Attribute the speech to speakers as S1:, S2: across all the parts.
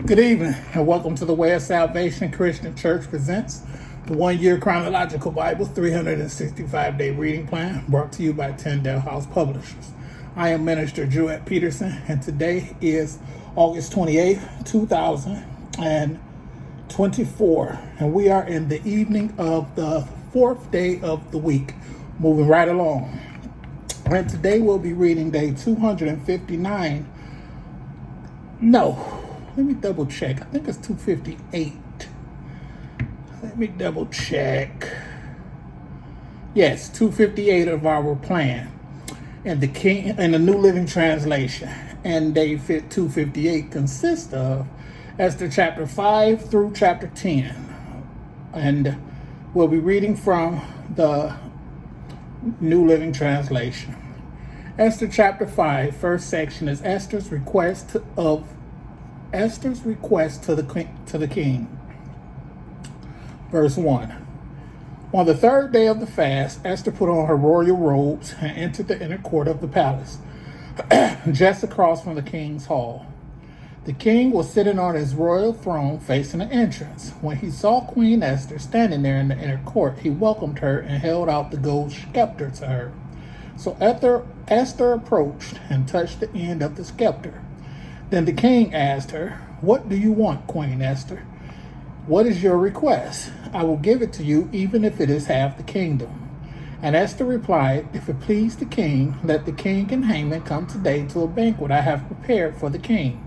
S1: Good evening, and welcome to the Way of Salvation Christian Church presents the 1-year Chronological Bible 365-day reading plan brought to you by Tyndale House Publishers. I am Minister Jewett Peterson, and today is August 28th, 2024, and we are in the evening of the fourth day of the week, moving right along. And today we'll be reading day 259. No. Let me double check. I think it's 258. Let me double check. Yes, 258 of our plan. And the New Living Translation. And day 258 consists of Esther chapter 5 through chapter 10. And we'll be reading from the New Living Translation. Esther chapter 5, first section is Esther's request to the king. Verse 1. On the third day of the fast, Esther put on her royal robes and entered the inner court of the palace, just across from the king's hall. The king was sitting on his royal throne facing the entrance. When he saw Queen Esther standing there in the inner court, he welcomed her and held out the gold scepter to her. So Esther approached and touched the end of the scepter. Then the king asked her, "What do you want, Queen Esther? What is your request? I will give it to you, even if it is half the kingdom." And Esther replied, "If it please the king, let the king and Haman come today to a banquet I have prepared for the king."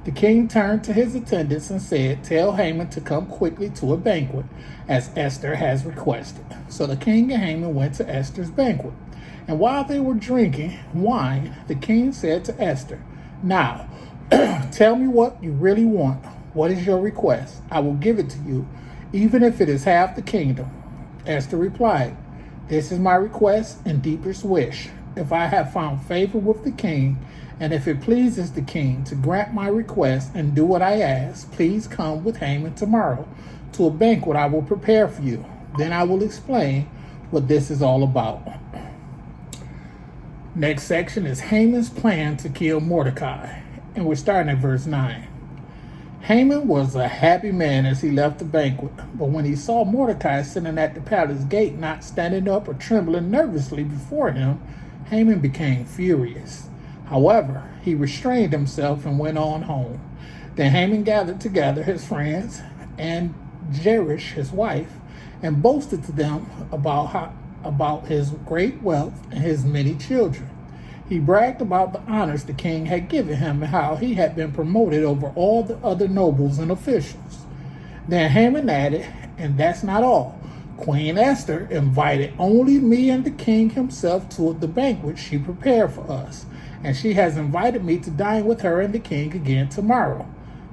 S1: The king turned to his attendants and said, "Tell Haman to come quickly to a banquet, as Esther has requested." So the king and Haman went to Esther's banquet. And while they were drinking wine, the king said to Esther, "Now, tell me what you really want. What is your request? I will give it to you, even if it is half the kingdom." Esther replied, "This is my request and deepest wish. If I have found favor with the king, and if it pleases the king to grant my request and do what I ask, please come with Haman tomorrow to a banquet I will prepare for you. Then I will explain what this is all about." Next section is Haman's plan to kill Mordecai. And we're starting at verse 9. Haman was a happy man as he left the banquet, but when he saw Mordecai sitting at the palace gate, not standing up or trembling nervously before him, Haman became furious. However, he restrained himself and went on home. Then Haman gathered together his friends and Zeresh, his wife, and boasted to them about his great wealth and his many children. He bragged about the honors the king had given him and how he had been promoted over all the other nobles and officials. Then Haman added, "And that's not all. Queen Esther invited only me and the king himself to the banquet she prepared for us, and she has invited me to dine with her and the king again tomorrow."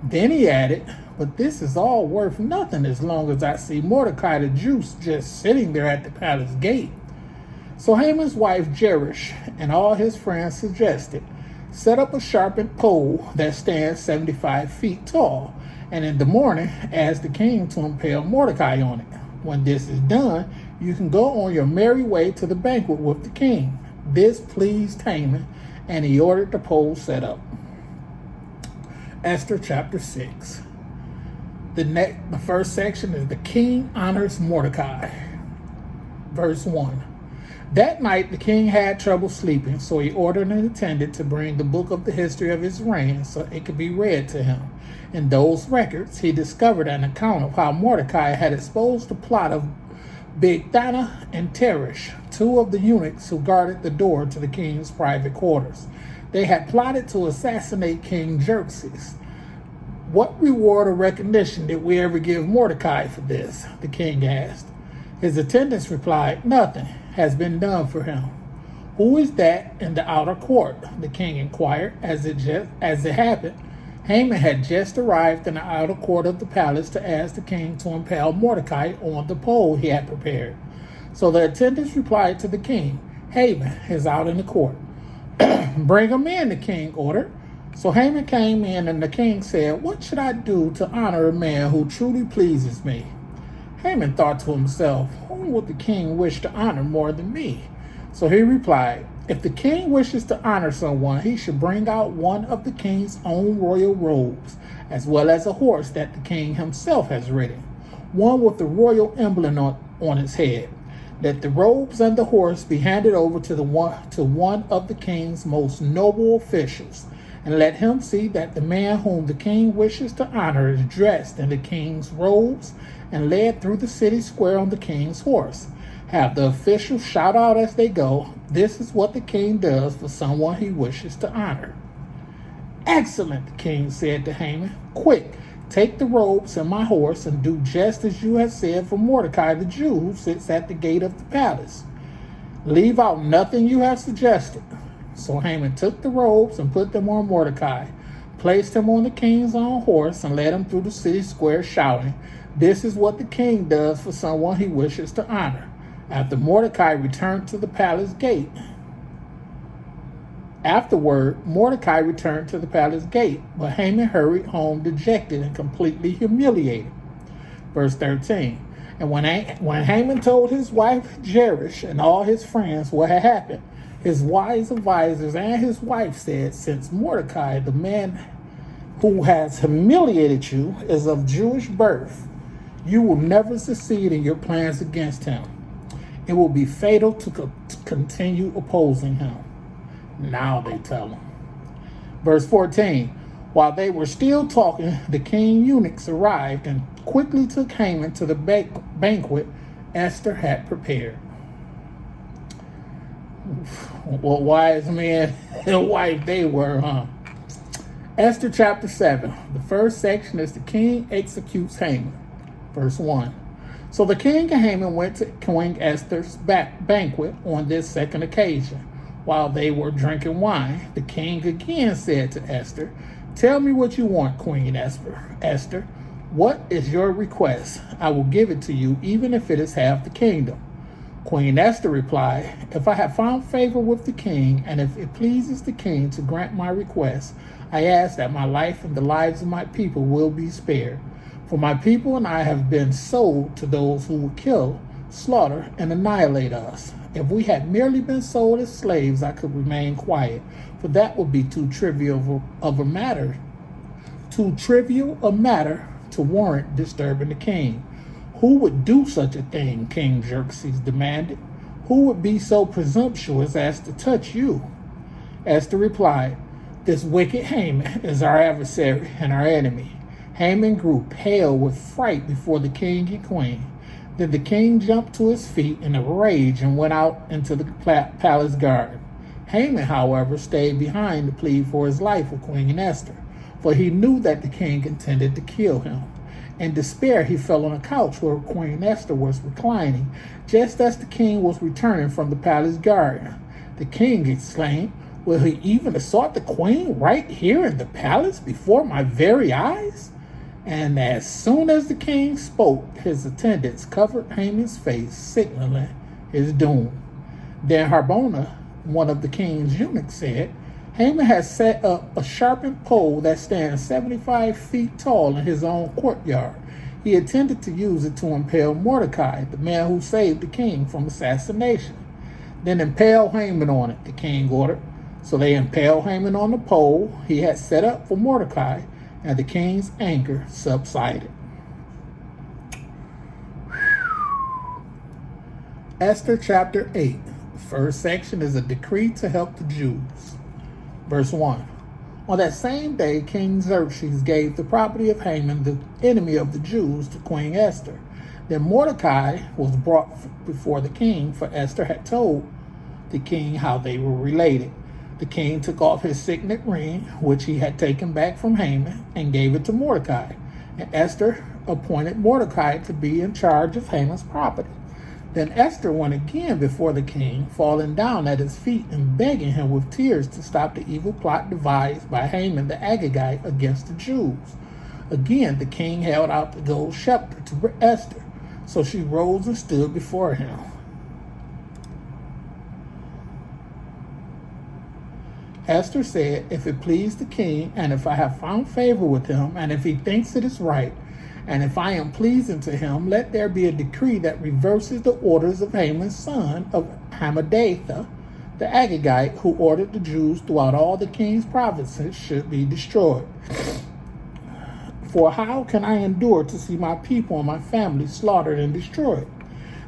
S1: Then he added, "But this is all worth nothing as long as I see Mordecai the Jew just sitting there at the palace gate." So Haman's wife Zeresh and all his friends suggested, "Set up a sharpened pole that stands 75 feet tall, and in the morning ask the king to impale Mordecai on it. When this is done, you can go on your merry way to the banquet with the king." This pleased Haman, and he ordered the pole set up. Esther chapter 6. The first section is the king honors Mordecai. Verse 1. That night the king had trouble sleeping, so he ordered an attendant to bring the book of the history of his reign so it could be read to him. In those records, he discovered an account of how Mordecai had exposed the plot of Bigthana and Teresh, two of the eunuchs who guarded the door to the king's private quarters. They had plotted to assassinate King Xerxes. "What reward or recognition did we ever give Mordecai for this?" the king asked. His attendants replied, "Nothing has been done for him." "Who is that in the outer court?" the king inquired. As it happened, Haman had just arrived in the outer court of the palace to ask the king to impale Mordecai on the pole he had prepared. So the attendants replied to the king, "Haman is out in the court." "Bring him in," the king ordered. So Haman came in, and the king said, "What should I do to honor a man who truly pleases me?" Haman thought to himself, "Whom would the king wish to honor more than me?" So he replied, If the king wishes to honor someone, he should bring out one of the king's own royal robes as well as a horse that the king himself has ridden, one with the royal emblem on its head. Let the robes and the horse be handed over to one of the king's most noble officials, and let him see that the man whom the king wishes to honor is dressed in the king's robes and led through the city square on the king's horse. Have the officials shout out as they go, "This is what the king does for someone he wishes to honor." "Excellent," the king said to Haman. "Quick, take the robes and my horse and do just as you have said for Mordecai the Jew who sits at the gate of the palace. Leave out nothing you have suggested." So Haman took the robes and put them on Mordecai, placed him on the king's own horse, and led him through the city square shouting, "This is what the king does for someone he wishes to honor." Afterward, Mordecai returned to the palace gate, but Haman hurried home dejected and completely humiliated. Verse 13. And when Haman told his wife Jerish and all his friends what had happened, his wise advisors and his wife said, "Since Mordecai, the man who has humiliated you, is of Jewish birth, you will never succeed in your plans against him. It will be fatal to continue opposing him." Now they tell him. Verse 14. While they were still talking, the king eunuchs arrived and quickly took Haman to the banquet Esther had prepared. What wise men and wife they were, huh? Esther chapter 7. The first section is the king executes Haman. Verse 1. So the king and Haman went to Queen Esther's banquet on this second occasion. While they were drinking wine, the king again said to Esther, "Tell me what you want, Queen Esther. What is your request? I will give it to you, even if it is half the kingdom." Queen Esther replied, "If I have found favor with the king, and if it pleases the king to grant my request, I ask that my life and the lives of my people will be spared. For my people and I have been sold to those who will kill, slaughter, and annihilate us. If we had merely been sold as slaves, I could remain quiet, for that would be too trivial a matter to warrant disturbing the king. Who would do such a thing?" King Xerxes demanded. "Who would be so presumptuous as to touch you?" Esther replied, "This wicked Haman is our adversary and our enemy." Haman grew pale with fright before the king and queen. Then the king jumped to his feet in a rage and went out into the palace garden. Haman, however, stayed behind to plead for his life with Queen Esther, for he knew that the king intended to kill him. In despair, he fell on a couch where Queen Esther was reclining, just as the king was returning from the palace garden. The king exclaimed, "Will he even assault the queen right here in the palace before my very eyes?" And as soon as the king spoke, his attendants covered Haman's face, signaling his doom. Then Harbona, one of the king's eunuchs, said, "Haman has set up a sharpened pole that stands 75 feet tall in his own courtyard. He intended to use it to impale Mordecai, the man who saved the king from assassination. Then impale Haman on it," the king ordered. So they impaled Haman on the pole he had set up for Mordecai, and the king's anger subsided. Esther chapter 8. The first section is a decree to help the Jews. Verse 1. On that same day, King Xerxes gave the property of Haman, the enemy of the Jews, to Queen Esther. Then Mordecai was brought before the king, for Esther had told the king how they were related. The king took off his signet ring, which he had taken back from Haman, and gave it to Mordecai. And Esther appointed Mordecai to be in charge of Haman's property. Then Esther went again before the king, falling down at his feet and begging him with tears to stop the evil plot devised by Haman the Agagite against the Jews. Again, the king held out the gold scepter to Esther, so she rose and stood before him. Esther said, "If it please the king, and if I have found favor with him, and if he thinks it is right, and if I am pleasing to him, let there be a decree that reverses the orders of Haman's son, of Hammedatha, the Agagite, who ordered the Jews throughout all the king's provinces should be destroyed. For how can I endure to see my people and my family slaughtered and destroyed?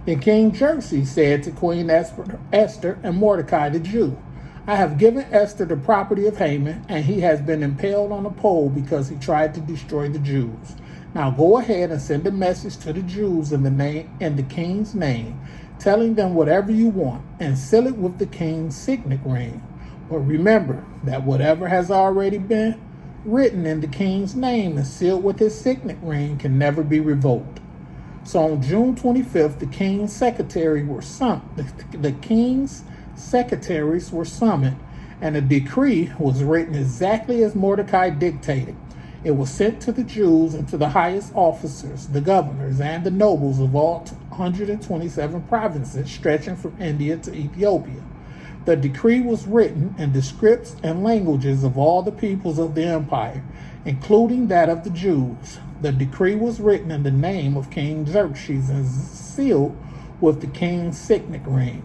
S1: Then King Xerxes said to Queen Esther and Mordecai the Jew, I have given Esther the property of Haman, and he has been impaled on a pole because he tried to destroy the Jews. Now go ahead and send a message to the Jews in the king's name, telling them whatever you want, and seal it with the king's signet ring. But remember that whatever has already been written in the king's name and sealed with his signet ring can never be revoked. So on June 25th, the king's secretaries were summoned, and a decree was written exactly as Mordecai dictated. It was sent to the Jews and to the highest officers, the governors, and the nobles of all 127 provinces stretching from India to Ethiopia. The decree was written in the scripts and languages of all the peoples of the empire, including that of the Jews. The decree was written in the name of King Xerxes and sealed with the king's signet ring.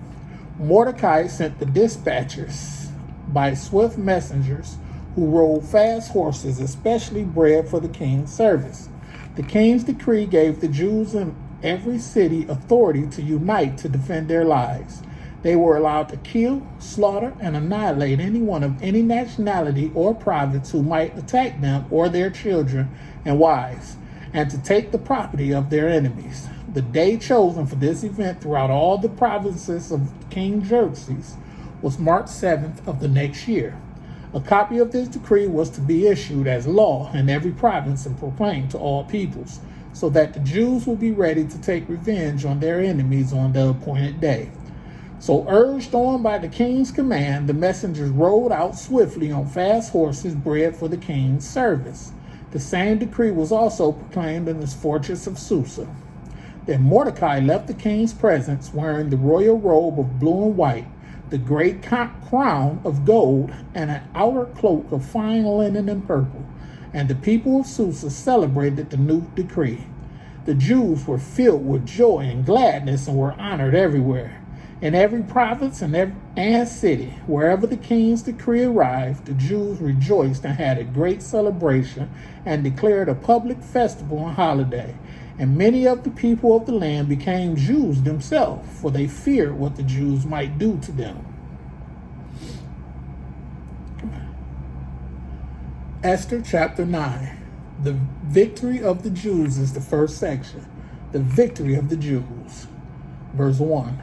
S1: Mordecai sent the dispatchers by swift messengers who rode fast horses, especially bred for the king's service. The king's decree gave the Jews in every city authority to unite to defend their lives. They were allowed to kill, slaughter, and annihilate anyone of any nationality or province who might attack them or their children and wives, and to take the property of their enemies. The day chosen for this event throughout all the provinces of King Xerxes was March 7th of the next year. A copy of this decree was to be issued as law in every province and proclaimed to all peoples, so that the Jews would be ready to take revenge on their enemies on the appointed day. So urged on by the king's command, the messengers rode out swiftly on fast horses bred for the king's service. The same decree was also proclaimed in the fortress of Susa. Then Mordecai left the king's presence wearing the royal robe of blue and white, the great crown of gold, and an outer cloak of fine linen and purple. And the people of Susa celebrated the new decree. The Jews were filled with joy and gladness and were honored everywhere. In every province and city, wherever the king's decree arrived, the Jews rejoiced and had a great celebration and declared a public festival and holiday. And many of the people of the land became Jews themselves, for they feared what the Jews might do to them. Esther chapter 9. The victory of the Jews is the first section. The victory of the Jews. Verse 1.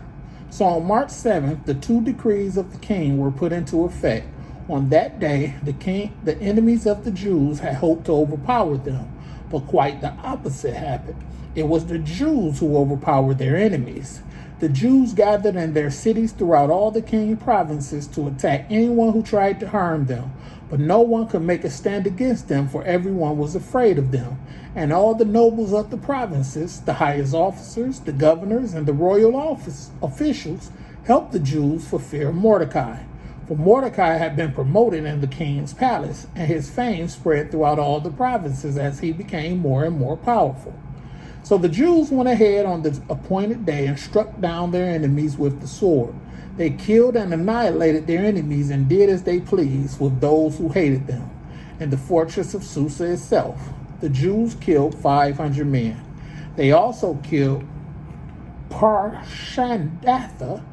S1: So on March 7th, the two decrees of the king were put into effect. On that day, the enemies of the Jews had hoped to overpower them, but quite the opposite happened. It was the Jews who overpowered their enemies. The Jews gathered in their cities throughout all the king's provinces to attack anyone who tried to harm them, but no one could make a stand against them, for everyone was afraid of them. And all the nobles of the provinces, the highest officers, the governors, and the royal officials helped the Jews for fear of Mordecai. For Mordecai had been promoted in the king's palace, and his fame spread throughout all the provinces as he became more and more powerful. So the Jews went ahead on the appointed day and struck down their enemies with the sword. They killed and annihilated their enemies and did as they pleased with those who hated them. In the fortress of Susa itself, the Jews killed 500 men. They also killed Parshandatha,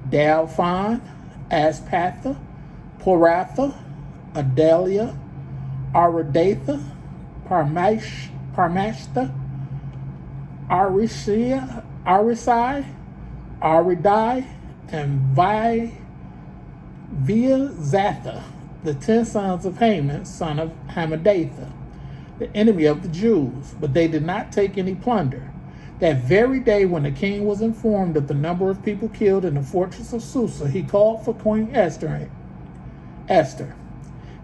S1: Dalphon, Aspatha, Poratha, Adalia, Aridatha, Parmashta, Arisai, Aridai, and Viazatha, the 10 sons of Haman, son of Hammedatha, the enemy of the Jews, but they did not take any plunder. That very day, when the king was informed of the number of people killed in the fortress of Susa, he called for Queen Esther.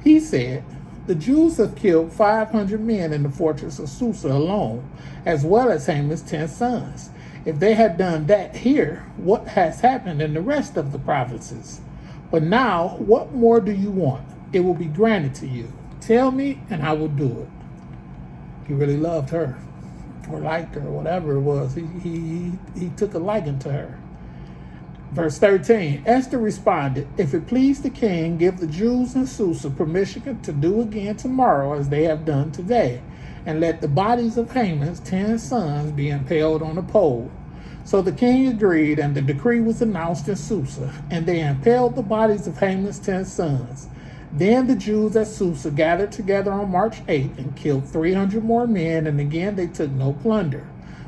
S1: He said, the Jews have killed 500 men in the fortress of Susa alone, as well as Haman's 10 sons. If they had done that here, what has happened in the rest of the provinces? But now, what more do you want? It will be granted to you. Tell me, and I will do it. He really loved her, or liked her, or whatever it was. He took a liking to her. Verse 13, Esther responded, if it please the king, give the Jews in Susa permission to do again tomorrow as they have done today. and let the bodies of Haman's 10 sons be impaled on a pole. So the king agreed, and the decree was announced in Susa, and they impaled the bodies of Haman's 10 sons. Then the Jews at Susa gathered together on March 8th and killed 300 more men, and again they took no plunder.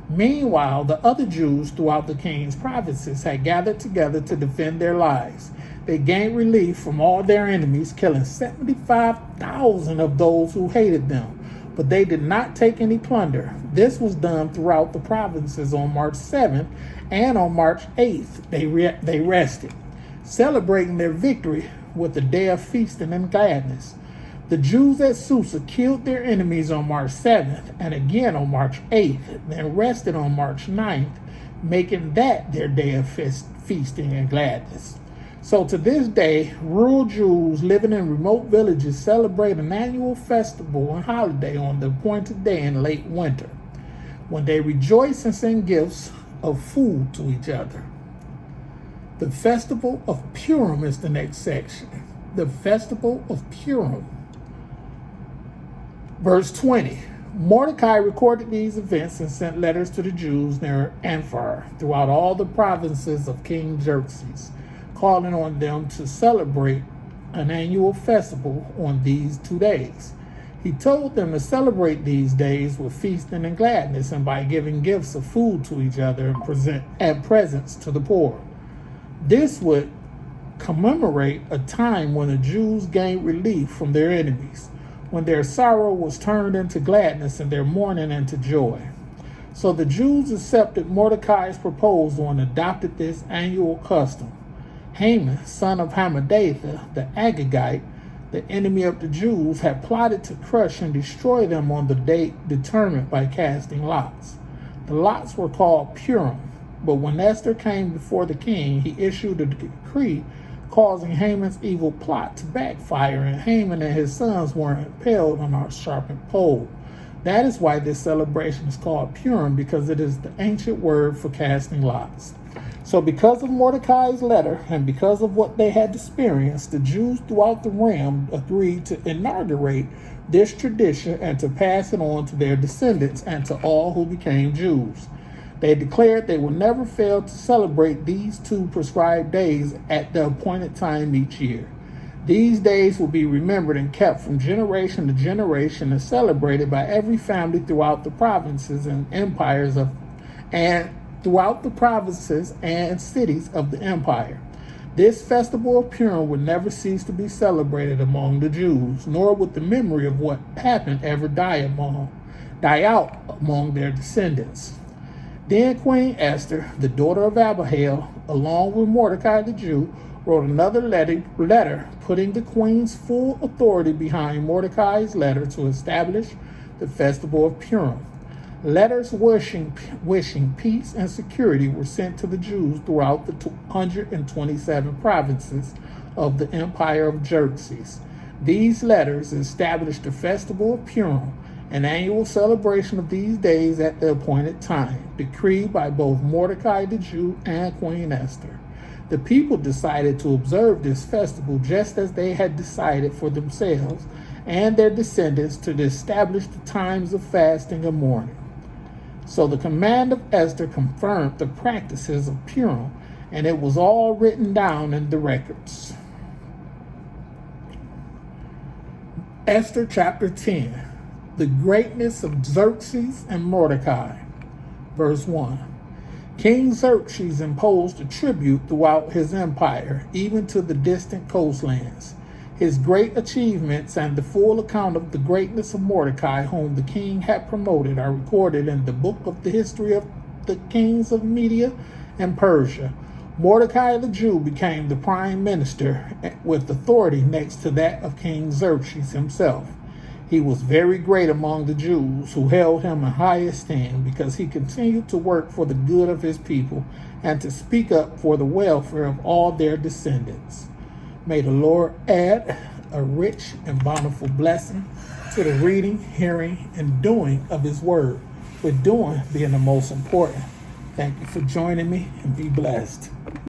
S1: Meanwhile, the other Jews throughout the king's provinces had gathered together to defend their lives. They gained relief from all their enemies, killing 75,000 of those who hated them. But they did not take any plunder. This was done throughout the provinces on March 7th, and on March 8th they rested, celebrating their victory with a day of feasting and gladness. The Jews at Susa killed their enemies on March 7th and again on March 8th, then rested on March 9th, making that their day of feasting and gladness. So to this day, rural Jews living in remote villages celebrate an annual festival and holiday on the appointed day in late winter, when they rejoice and send gifts of food to each other. The Festival of Purim is the next section. The Festival of Purim. Verse 20. Mordecai recorded these events and sent letters to the Jews near Amphar throughout all the provinces of King Xerxes, calling on them to celebrate an annual festival on these 2 days. He told them to celebrate these days with feasting and gladness, and by giving gifts of food to each other and presents to the poor. This would commemorate a time when the Jews gained relief from their enemies, when their sorrow was turned into gladness and their mourning into joy. So the Jews accepted Mordecai's proposal and adopted this annual custom. Haman, son of Hammedatha, the Agagite, the enemy of the Jews, had plotted to crush and destroy them on the date determined by casting lots. The lots were called Purim, but when Esther came before the king, he issued a decree causing Haman's evil plot to backfire, and Haman and his sons were impaled on a sharpened pole. That is why this celebration is called Purim, because it is the ancient word for casting lots. So because of Mordecai's letter and because of what they had experienced, the Jews throughout the realm agreed to inaugurate this tradition and to pass it on to their descendants and to all who became Jews. They declared they would never fail to celebrate these 2 prescribed days at the appointed time each year. These days will be remembered and kept from generation to generation and celebrated by every family throughout the provinces and empires and cities of the empire. This festival of Purim would never cease to be celebrated among the Jews, nor would the memory of what happened ever die out among their descendants. Then Queen Esther, the daughter of Abihail, along with Mordecai the Jew, wrote another letter putting the queen's full authority behind Mordecai's letter to establish the festival of Purim. Letters wishing peace and security were sent to the Jews throughout the 227 provinces of the empire of Xerxes. These letters established the festival of Purim, an annual celebration of these days at the appointed time, decreed by both Mordecai the Jew and Queen Esther. The people decided to observe this festival just as they had decided for themselves and their descendants to establish the times of fasting and mourning. So the command of Esther confirmed the practices of Purim, and it was all written down in the records. Esther chapter 10. The greatness of Xerxes and Mordecai. Verse 1. King Xerxes imposed a tribute throughout his empire, even to the distant coastlands. His great achievements and the full account of the greatness of Mordecai, whom the king had promoted, are recorded in the book of the history of the kings of Media and Persia. Mordecai the Jew became the prime minister with authority next to that of King Xerxes himself. He was very great among the Jews, who held him in high esteem because he continued to work for the good of his people and to speak up for the welfare of all their descendants. May the Lord add a rich and bountiful blessing to the reading, hearing, and doing of his word, with doing being the most important. Thank you for joining me, and be blessed.